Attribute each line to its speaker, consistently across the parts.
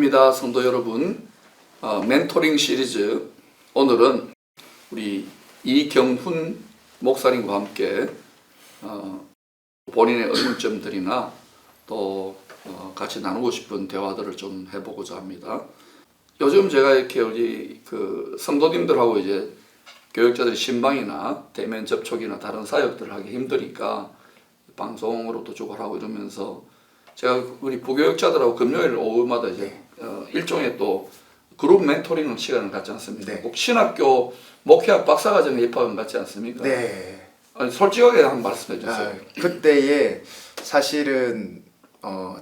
Speaker 1: 안녕입니다, 성도 여러분. 멘토링 시리즈, 오늘은 우리 이경훈 목사님과 함께 본인의 의문점들이나 또 같이 나누고 싶은 대화들을 좀 해보고자 합니다. 요즘 제가 이렇게 우리 성도님들하고 이제 교육자들이 신방이나 대면 접촉이나 다른 사역들을 하기 힘드니까 방송으로도 주고하고 이러면서 제가 우리 부교육자들하고 금요일 오후마다 이제 일종의 또 그룹 멘토링 시간을 갖지 않습니까?
Speaker 2: 네.
Speaker 1: 꼭 신학교 목회학 박사과정에 입학은 같지 않습니까?
Speaker 2: 네.
Speaker 1: 아니, 솔직하게 한번 말씀해 주세요.
Speaker 2: 그때에 사실은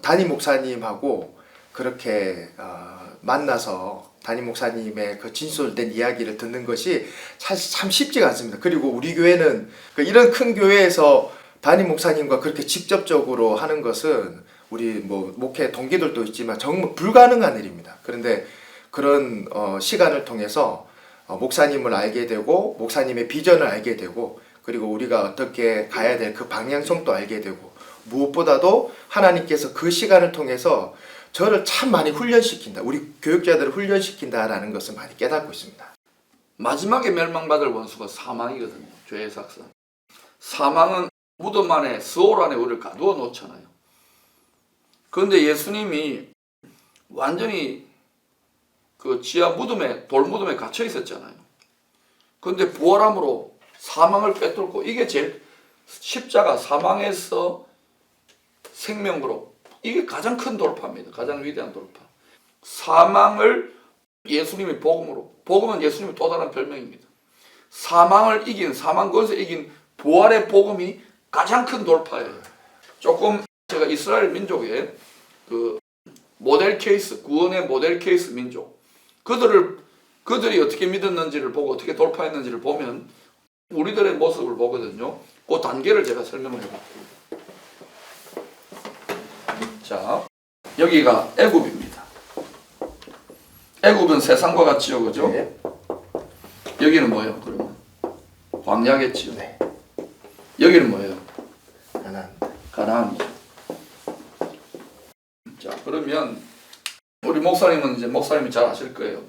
Speaker 2: 담임 목사님하고 그렇게 만나서 담임 목사님의 그 진솔된 이야기를 듣는 것이 사실 참 쉽지가 않습니다. 그리고 우리 교회는 이런 큰 교회에서 담임 목사님과 그렇게 직접적으로 하는 것은 우리 목회 동기들도 있지만 정말 불가능한 일입니다. 그런데 그런 시간을 통해서 목사님을 알게 되고 목사님의 비전을 알게 되고 그리고 우리가 어떻게 가야 될 그 방향성도 알게 되고 무엇보다도 하나님께서 그 시간을 통해서 저를 참 많이 훈련시킨다. 우리 교육자들을 훈련시킨다라는 것을 많이 깨닫고 있습니다.
Speaker 1: 마지막에 멸망받을 원수가 사망이거든요. 죄의 삭선. 사망은 무덤 안에, 스올 안에 우리를 가두어 놓잖아요. 그런데 예수님이 완전히 그 지하 무덤에, 돌무덤에 갇혀 있었잖아요. 그런데 부활함으로 사망을 꿰뚫고, 이게 제일 십자가, 사망에서 생명으로, 이게 가장 큰 돌파입니다. 가장 위대한 돌파. 사망을 예수님이 복음으로, 복음은 예수님의 또 다른 별명입니다. 사망을 이긴, 사망 권세 이긴 부활의 복음이 가장 큰 돌파예요. 조금 제가 이스라엘 민족의 그 모델 케이스, 구원의 모델 케이스 민족, 그들이 어떻게 믿었는지를 보고 어떻게 돌파했는지를 보면 우리들의 모습을 보거든요. 그 단계를 제가 설명을 해볼게요. 자, 여기가 애굽입니다. 애굽은 세상과 같지요, 그죠?
Speaker 2: 네.
Speaker 1: 여기는 뭐예요, 그러면? 광야겠지요.
Speaker 2: 네.
Speaker 1: 여기는 뭐예요? 가나안이죠. 자, 그러면 우리 목사님은 이제 목사님이 잘 아실 거예요.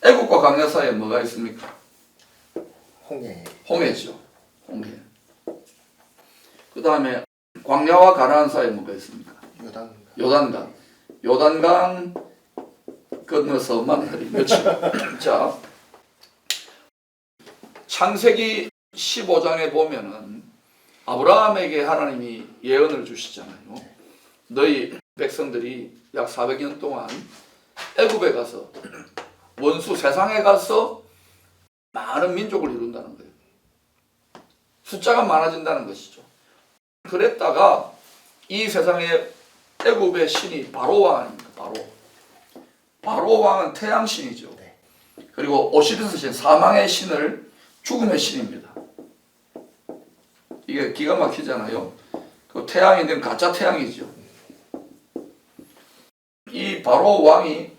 Speaker 1: 애국과 광야 사이에 뭐가 있습니까? 홍해죠. 홍해. 그 다음에 광야와 가나안 사이에 뭐가 있습니까? 요단강 건너서 만나리 며칠. 자, 창세기 15장에 보면은 아브라함에게 하나님이 예언을 주시잖아요. 너희 백성들이 약 400년 동안 애굽에 가서 원수 세상에 가서 많은 민족을 이룬다는 거예요. 숫자가 많아진다는 것이죠. 그랬다가 이 세상에 애굽의 신이 바로 왕 아닙니까? 바로 왕은 태양 신이죠. 그리고 오시리스 신, 사망의 신을 죽음의 신입니다. 이게 기가 막히잖아요. 그 태양인데 가짜 태양이죠. 이 바로 왕이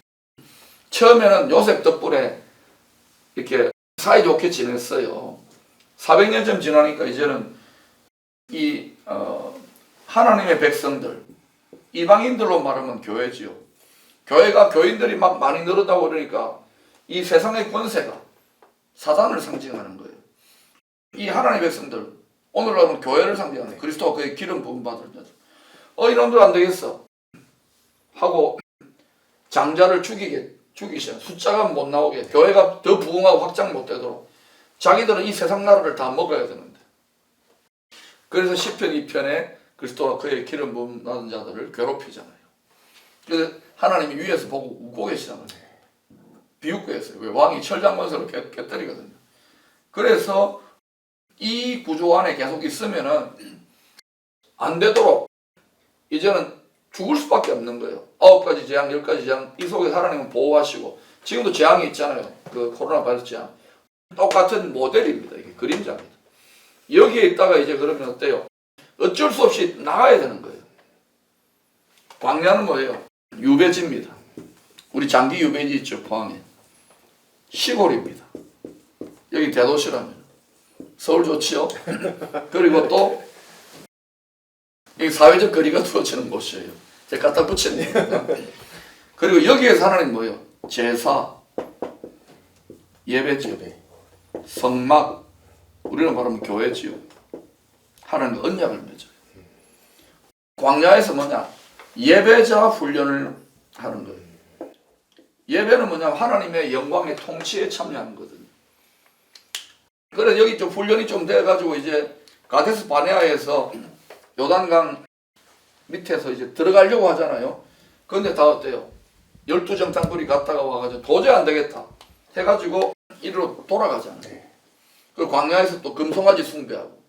Speaker 1: 처음에는 요셉 덕분에 이렇게 사이좋게 지냈어요. 400년쯤 지나니까 이제는 이 하나님의 백성들, 이방인들로 말하면 교회지요. 교회가 교인들이 막 많이 늘었다고 그러니까 이 세상의 권세가 사단을 상징하는 거예요. 이 하나님의 백성들, 오늘날은 교회를 상징하는 그리스도가 그의 기름 부음 받을 자죠. 이놈들 안 되겠어 하고 장자를 죽이시는 숫자가 못 나오게 교회가 더 부흥하고 확장 못 되도록 자기들은 이 세상 나라를 다 먹어야 되는데 그래서 시편 2편에 그리스도가 그의 기름 부음 받은 자들을 괴롭히잖아요. 그래서 하나님이 위에서 보고 웃고 계시는 거예요. 비웃고 했어요. 왜? 왕이 철장건설을 깨뜨리거든요. 그래서 이 구조 안에 계속 있으면은 안 되도록 이제는 죽을 수밖에 없는 거예요. 9가지 재앙, 10가지 재앙, 이 속에 하나님은 보호하시고 지금도 재앙이 있잖아요. 그 코로나 바이러스 재앙. 똑같은 모델입니다. 이게 그림자입니다. 여기에 있다가 이제 그러면 어때요? 어쩔 수 없이 나가야 되는 거예요. 광야는 뭐예요? 유배지입니다. 우리 장기 유배지 있죠, 포항에. 시골입니다. 여기 대도시라면. 서울 좋지요? 그리고 또 여기 사회적 거리가 두어지는 곳이에요. 제가 갖다 붙였네요. 그리고 여기에서 하나님 뭐예요? 제사, 예배죠. 성막, 우리는 말하면 교회지요. 하나님 언약을 맺어요. 광야에서 뭐냐? 예배자 훈련을 하는 거예요. 예배는 뭐냐? 하나님의 영광의 통치에 참여하는 거거든요. 그래서 여기 좀 훈련이 좀 돼가지고 이제 가데스 바네아에서 요단강 밑에서 이제 들어가려고 하잖아요. 그런데 다 어때요? 12정탐꾼이 갔다가 와가지고 도저히 안 되겠다 해가지고 이리로 돌아가잖아요. 그 광야에서 또 금송아지 숭배하고.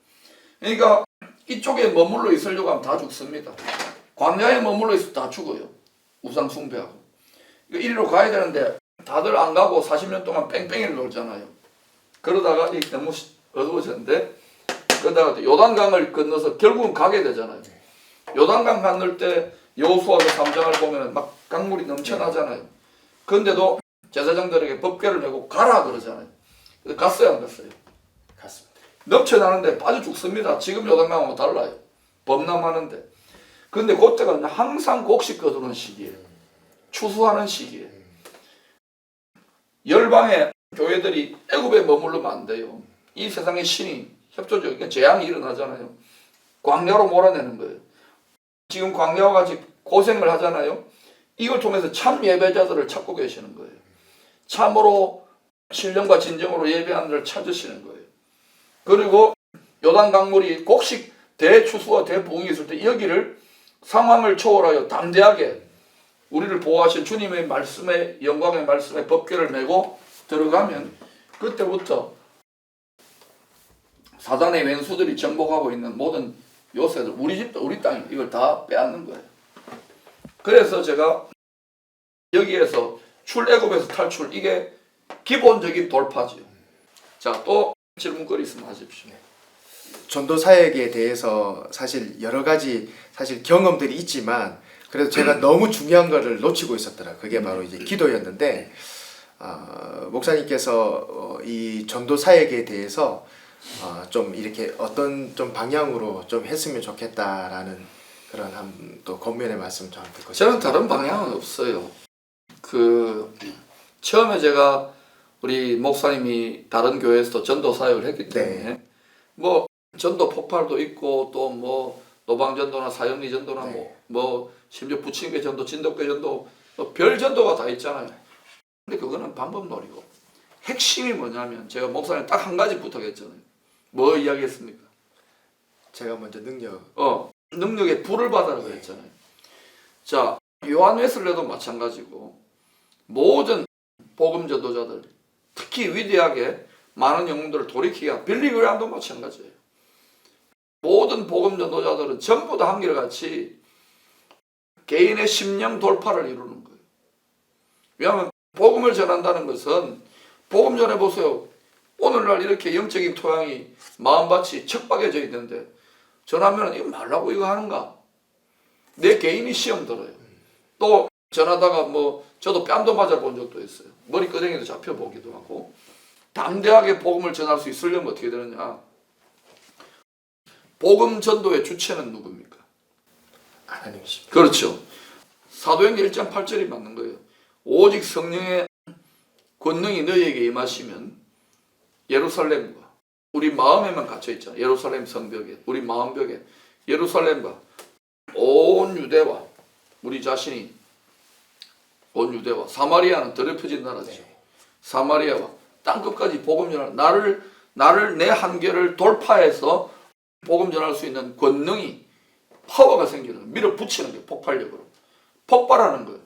Speaker 1: 그러니까 이쪽에 머물러 있으려고 하면 다 죽습니다. 광야에 머물러 있으면 다 죽어요. 우상 숭배하고. 이리로 가야 되는데 다들 안 가고 40년 동안 뺑뺑이를 놀잖아요. 그러다가 이게 너무 어두워졌는데 그러다가 요단강을 건너서 결국은 가게 되잖아요. 요단강 건널 때 여호수아서 3장을 보면 막 강물이 넘쳐나잖아요. 그런데도 제사장들에게 법궤를 메고 가라 그러잖아요. 그래서 갔어요, 안 갔어요?
Speaker 2: 갔습니다.
Speaker 1: 넘쳐나는데 빠져 죽습니다. 지금 요단강하고 달라요. 범람하는데. 그런데 그때가 항상 곡식 거두는 시기예요. 추수하는 시기예요. 열방의 교회들이 애굽에 머물르면 안 돼요. 이 세상의 신이 협조적, 그러니까 재앙이 일어나잖아요. 광야로 몰아내는 거예요. 지금 광야와 같이 고생을 하잖아요. 이걸 통해서 참 예배자들을 찾고 계시는 거예요. 참으로 신령과 진정으로 예배하는 자를 찾으시는 거예요. 그리고 요단 강물이 곡식 대추수와 대부흥이 있을 때 여기를 상황을 초월하여 담대하게 우리를 보호하신 주님의 말씀에 영광의 말씀에 법궤를 메고 들어가면 그때부터 사단의 왼수들이 정복하고 있는 모든 요새들 우리 집도 우리 땅 이걸 다 빼앗는 거예요. 그래서 제가 여기에서 출애굽에서 탈출 이게 기본적인 돌파지요. 자, 또 질문거리 있으면 하십시오.
Speaker 2: 전도 사역에 대해서 사실 여러 가지 사실 경험들이 있지만 그래도 제가 너무 중요한 거를 놓치고 있었더라. 그게 바로 이제 기도였는데 목사님께서 이 전도 사역에 대해서 좀 이렇게 어떤 좀 방향으로 좀 했으면 좋겠다라는 그런 한 또 권면의 말씀 좀 듣고
Speaker 1: 저는 다른 방향은 없어요. 처음에 제가 우리 목사님이 다른 교회에서 전도 사역을 했기 때문에 뭐 전도 폭발도 있고 또 뭐 노방전도나 사형리 전도나 뭐 심지어 부침개 전도, 진돗개 전도, 별 전도가 다 있잖아요. 근데 그거는 방법놀이고 핵심이 뭐냐면 제가 목사님 딱 한 가지 부탁했잖아요. 뭐 이야기했습니까?
Speaker 2: 제가 먼저
Speaker 1: 능력의 불을 받아라고 했잖아요. 자, 요한 웨슬레도 마찬가지고 모든 복음 전도자들 특히 위대하게 많은 영웅들을 돌이키게 한 빌리 그레함도 마찬가지예요. 모든 복음 전도자들은 전부 다 한결같이 개인의 심령 돌파를 이루는 거예요. 왜냐하면 복음을 전한다는 것은 복음 전해보세요. 오늘날 이렇게 영적인 토양이 마음밭이 척박해져 있는데 전하면 이거 말라고 이거 하는가? 내 개인이 시험 들어요. 또 전하다가 뭐 저도 뺨도 맞아본 적도 있어요. 머리끄댕이도 잡혀보기도 하고. 담대하게 복음을 전할 수 있으려면 어떻게 되느냐? 복음 전도의 주체는 누굽니까?
Speaker 2: 하나님이십니다.
Speaker 1: 그렇죠. 사도행전 1장 8절이 맞는 거예요. 오직 성령의 권능이 너희에게 임하시면 예루살렘과 우리 마음에만 갇혀 있잖아요. 예루살렘 성벽에, 우리 마음벽에 예루살렘과 온 유대와 우리 자신이 온 유대와 사마리아는 더럽혀진 나라죠. 사마리아와 땅끝까지 복음 전할 나를 내 한계를 돌파해서 복음 전할 수 있는 권능이 파워가 생기는 거예요. 밀어붙이는 거예요. 폭발력으로 폭발하는 거예요.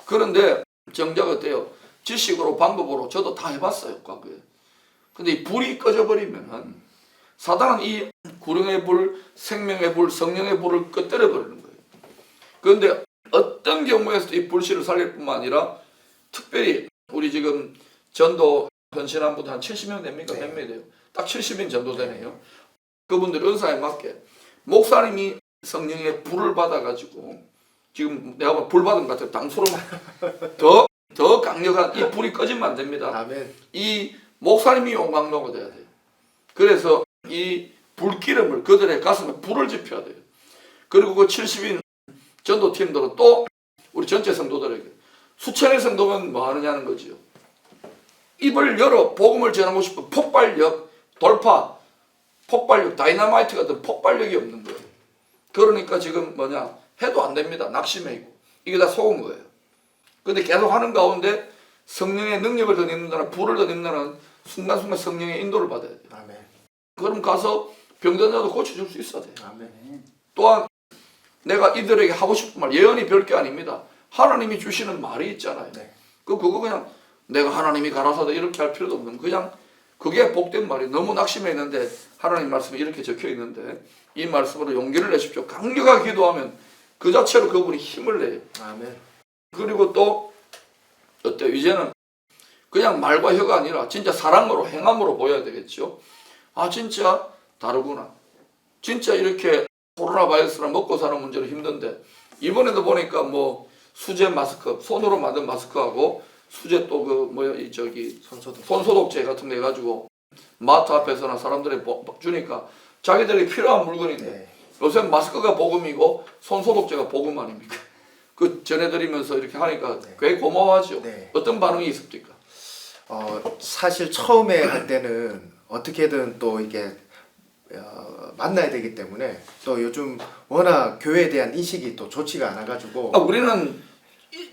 Speaker 1: 그런데 정작 어때요? 지식으로 방법으로 저도 다 해봤어요. 과거에. 근데 이 불이 꺼져버리면 사단은 이 구령의 불, 생명의 불, 성령의 불을 꺼뜨려 버리는 거예요. 그런데 어떤 경우에서도 이 불씨를 살릴 뿐만 아니라 특별히 우리 지금 전도 헌신한 분들 한 70명 됩니까? 몇 명 돼요? 딱 70명 전도되네요. 그분들 은사에 맞게 목사님이 성령의 불을 받아가지고 지금 내가 불 받은 것 같아요. 당수로 더 강력한 이 불이 꺼지면 안 됩니다.
Speaker 2: 아멘.
Speaker 1: 이 목사님이 용광로가 돼야 돼요. 그래서 이 불기름을 그들의 가슴에 불을 지펴야 돼요. 그리고 그 70인 전도팀들은 또 우리 전체 성도들에게 수천의 성도면 뭐 하느냐는 거지요. 입을 열어 복음을 전하고 싶은 폭발력, 돌파, 폭발력, 다이너마이트 같은 폭발력이 없는 거예요. 그러니까 지금 뭐냐 해도 안 됩니다. 낙심해이고 이게 다 속은 거예요. 근데 계속 하는 가운데 성령의 능력을 더 입는다는 불을 더 입는다는 순간순간 성령의 인도를 받아야 돼요.
Speaker 2: 아멘.
Speaker 1: 그럼 가서 병든 자도 고쳐줄 수 있어야 돼요.
Speaker 2: 아멘.
Speaker 1: 또한 내가 이들에게 하고 싶은 말, 예언이 별 게 아닙니다. 하나님이 주시는 말이 있잖아요.
Speaker 2: 네.
Speaker 1: 그거 그냥 내가 하나님이 가라사다 이렇게 할 필요도 없는 그냥 그게 복된 말이 너무 낙심해 있는데 하나님 말씀이 이렇게 적혀 있는데 이 말씀으로 용기를 내십시오. 강력하게 기도하면 그 자체로 그분이 힘을 내요.
Speaker 2: 아멘.
Speaker 1: 그리고 또 어때요? 이제는 그냥 말과 혀가 아니라 진짜 사랑으로 행함으로 보여야 되겠죠. 아 진짜 다르구나. 진짜 이렇게 코로나 바이러스랑 먹고 사는 문제로 힘든데 이번에도 보니까 뭐 수제 마스크 손으로 만든 마스크하고 수제 또 그 뭐야 이 저기 손소독제 같은 거 해가지고 마트 앞에서나 사람들이 주니까 자기들이 필요한 물건인데
Speaker 2: 네.
Speaker 1: 요새 마스크가 복음이고 손소독제가 복음 아닙니까? 그 전해드리면서 이렇게 하니까
Speaker 2: 네.
Speaker 1: 꽤 고마워하죠.
Speaker 2: 네.
Speaker 1: 어떤 반응이 있습니까?
Speaker 2: 사실 처음에 할 때는 어떻게든 또 이게 만나야 되기 때문에 또 요즘 워낙 교회에 대한 인식이 또 좋지가 않아가지고
Speaker 1: 우리는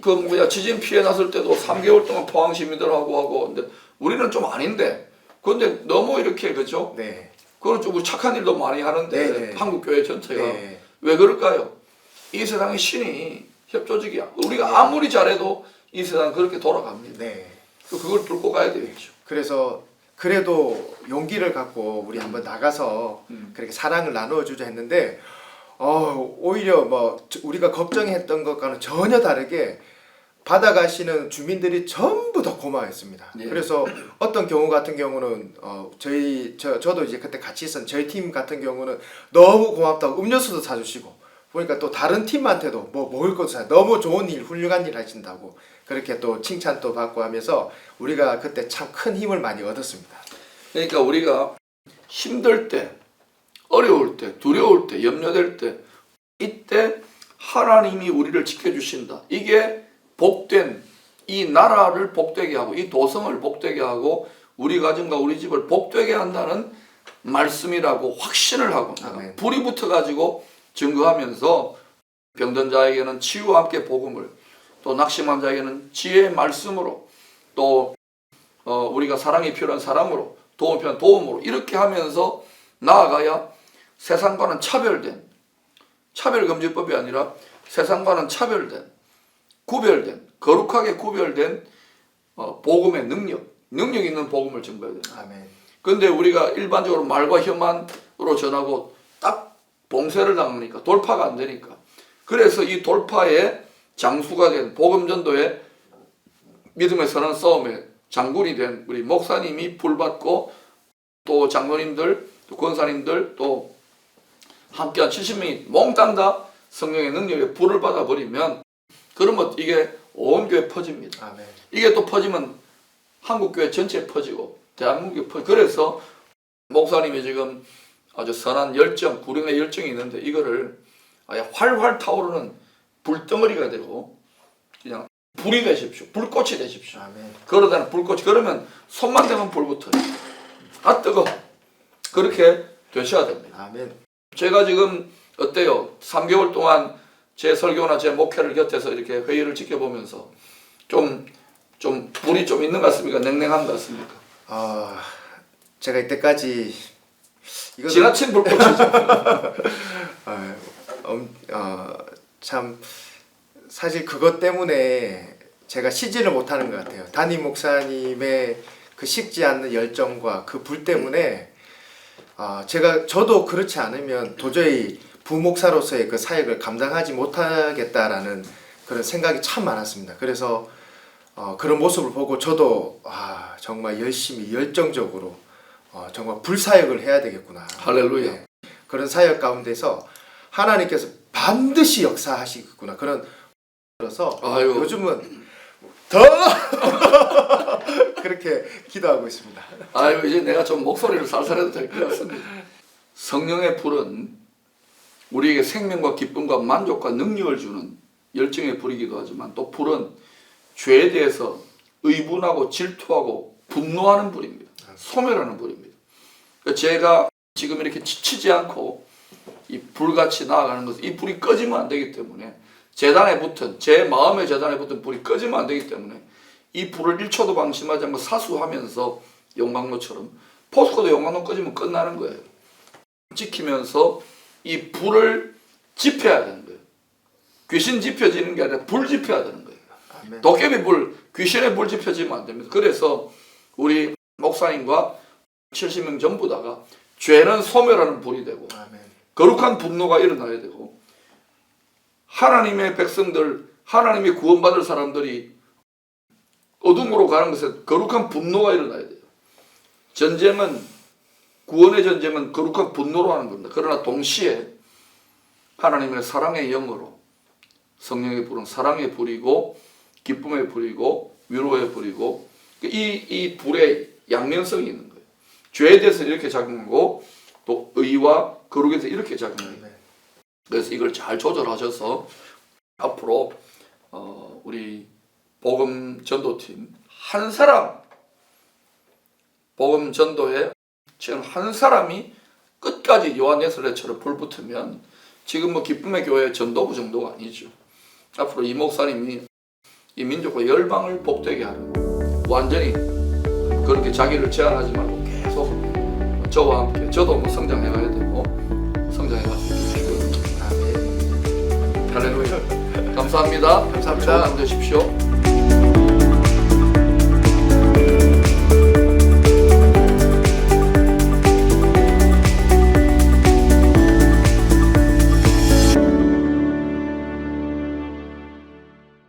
Speaker 1: 그 뭐야 지진 피해 났을 때도 3개월 동안 포항 시민들하고 하고 근데 우리는 좀 아닌데 근데 너무 이렇게 그죠?
Speaker 2: 네.
Speaker 1: 그건 좀 착한 일도 많이 하는데
Speaker 2: 네, 네.
Speaker 1: 한국 교회 전체가
Speaker 2: 네.
Speaker 1: 왜 그럴까요? 이 세상의 신이 협조적이야. 우리가 아무리 잘해도 이 세상 그렇게 돌아갑니다.
Speaker 2: 네.
Speaker 1: 그걸 뚫고 가야 되겠죠.
Speaker 2: 그래서 그래도 용기를 갖고 우리 한번 나가서 그렇게 사랑을 나누어 주자 했는데 오히려 뭐 우리가 걱정했던 것과는 전혀 다르게 받아가시는 주민들이 전부 다 고마워했습니다.
Speaker 1: 예.
Speaker 2: 그래서 어떤 경우 같은 경우는 저도 이제 그때 같이 있었던 저희 팀 같은 경우는 너무 고맙다고 음료수도 사주시고 보니까 또 다른 팀한테도 뭐 먹을 것도 사 너무 좋은 일 훌륭한 일 하신다고 그렇게 또 칭찬도 받고 하면서 우리가 그때 참 큰 힘을 많이 얻었습니다.
Speaker 1: 그러니까 우리가 힘들 때, 어려울 때, 두려울 때, 염려될 때 이때 하나님이 우리를 지켜주신다. 이게 복된 이 나라를 복되게 하고 이 도성을 복되게 하고 우리 가정과 우리 집을 복되게 한다는 말씀이라고 확신을 하고
Speaker 2: 아멘.
Speaker 1: 불이 붙어가지고 증거하면서 병든 자에게는 치유와 함께 복음을 또 낙심한 자에게는 지혜의 말씀으로 또 우리가 사랑이 필요한 사랑으로 도움이 필요한 도움으로 이렇게 하면서 나아가야 세상과는 차별된 차별금지법이 아니라 세상과는 차별된 구별된 거룩하게 구별된 복음의 능력 있는 복음을 증거해야 됩니다.
Speaker 2: 아멘.
Speaker 1: 그런데 우리가 일반적으로 말과 혀만으로 전하고 딱 봉쇄를 당하니까 돌파가 안 되니까 그래서 이 돌파의 장수가 된 복음전도의 믿음의 선한 싸움에 장군이 된 우리 목사님이 불받고 또 장로님들 또 권사님들 또 함께한 70명이 몽땅 다 성령의 능력에 불을 받아버리면 그러면 이게 온 교회에 퍼집니다.
Speaker 2: 아멘.
Speaker 1: 이게 또 퍼지면 한국교회 전체에 퍼지고 대한민국에 퍼지고 그래서 목사님이 지금 아주 선한 열정, 구령의 열정이 있는데 이거를 아예 활활 타오르는 불덩어리가 되고 그냥 불이 되십시오. 불꽃이 되십시오.
Speaker 2: 아멘.
Speaker 1: 그러다는 불꽃이 그러면 손만 대면 불 붙어요. 아 뜨거. 그렇게 되셔야 됩니다.
Speaker 2: 아멘.
Speaker 1: 제가 지금 어때요? 3개월 동안 제 설교나 제 목회를 곁에서 이렇게 회의를 지켜보면서 좀 불이 좀 있는 것 같습니까? 냉랭한 것 같습니까?
Speaker 2: 제가 이때까지
Speaker 1: 지나친 불꽃이죠.
Speaker 2: 참 사실 그것 때문에 제가 쉬지를 못하는 것 같아요. 담임 목사님의 그 식지 않는 열정과 그 불 때문에 저도 그렇지 않으면 도저히 부목사로서의 그 사역을 감당하지 못하겠다라는 그런 생각이 참 많았습니다. 그래서 그런 모습을 보고 저도 정말 열심히 열정적으로 정말 불사역을 해야 되겠구나.
Speaker 1: 할렐루야.
Speaker 2: 네. 그런 사역 가운데서 하나님께서 반드시 역사하시겠구나. 그런 그래서 요즘은 더 그렇게 기도하고 있습니다.
Speaker 1: 이제 내가 좀 목소리를 살살해도 될 것 같습니다. 성령의 불은 우리에게 생명과 기쁨과 만족과 능력을 주는 열정의 불이기도 하지만 또 불은 죄에 대해서 의분하고 질투하고 분노하는 불입니다. 소멸하는 불입니다. 제가 지금 이렇게 지치지 않고 이 불같이 나아가는 것은 이 불이 꺼지면 안 되기 때문에 재단에 붙은 제 마음의 재단에 붙은 불이 꺼지면 안 되기 때문에 이 불을 1초도 방심하지 않고 사수하면서 용광로처럼 포스코도 용광로 꺼지면 끝나는 거예요. 지키면서 이 불을 지펴야 되는 거예요. 귀신 지펴지는 게 아니라 불 지펴야 되는 거예요.
Speaker 2: 아멘.
Speaker 1: 도깨비 불, 귀신의 불 지펴지면 안 됩니다. 그래서 우리 목사님과 70명 전부 다가 죄는 소멸하는 불이 되고
Speaker 2: 아멘.
Speaker 1: 거룩한 분노가 일어나야 되고 하나님의 백성들, 하나님이 구원받을 사람들이 어둠으로 가는 것에 거룩한 분노가 일어나야 돼요. 전쟁은 구원의 전쟁은 거룩한 분노로 하는 겁니다. 그러나 동시에 하나님의 사랑의 영으로 성령의 불은 사랑의 불이고 기쁨의 불이고 위로의 불이고 이 불의 양면성이 있는 거예요. 죄에 대해서 이렇게 작용하고 또 의와 거룩에 대해서 이렇게 작용해요. 그래서 이걸 잘 조절하셔서 앞으로 우리 복음 전도팀 한 사람 복음 전도에 지금 한 사람이 끝까지 요한예슬레처럼 불붙으면 지금 뭐 기쁨의 교회 전도부 정도가 아니죠. 앞으로 이 목사님이 이 민족과 열방을 복되게 하는 완전히 그렇게 자기를 제한하지 말고 계속 저와 함께 저도 뭐 성장해가야 되고 성장해가지고 주시고
Speaker 2: 아멘.
Speaker 1: 할렐루야. 감사합니다.
Speaker 2: 감사합니다.
Speaker 1: 좋은 하루 되십시오.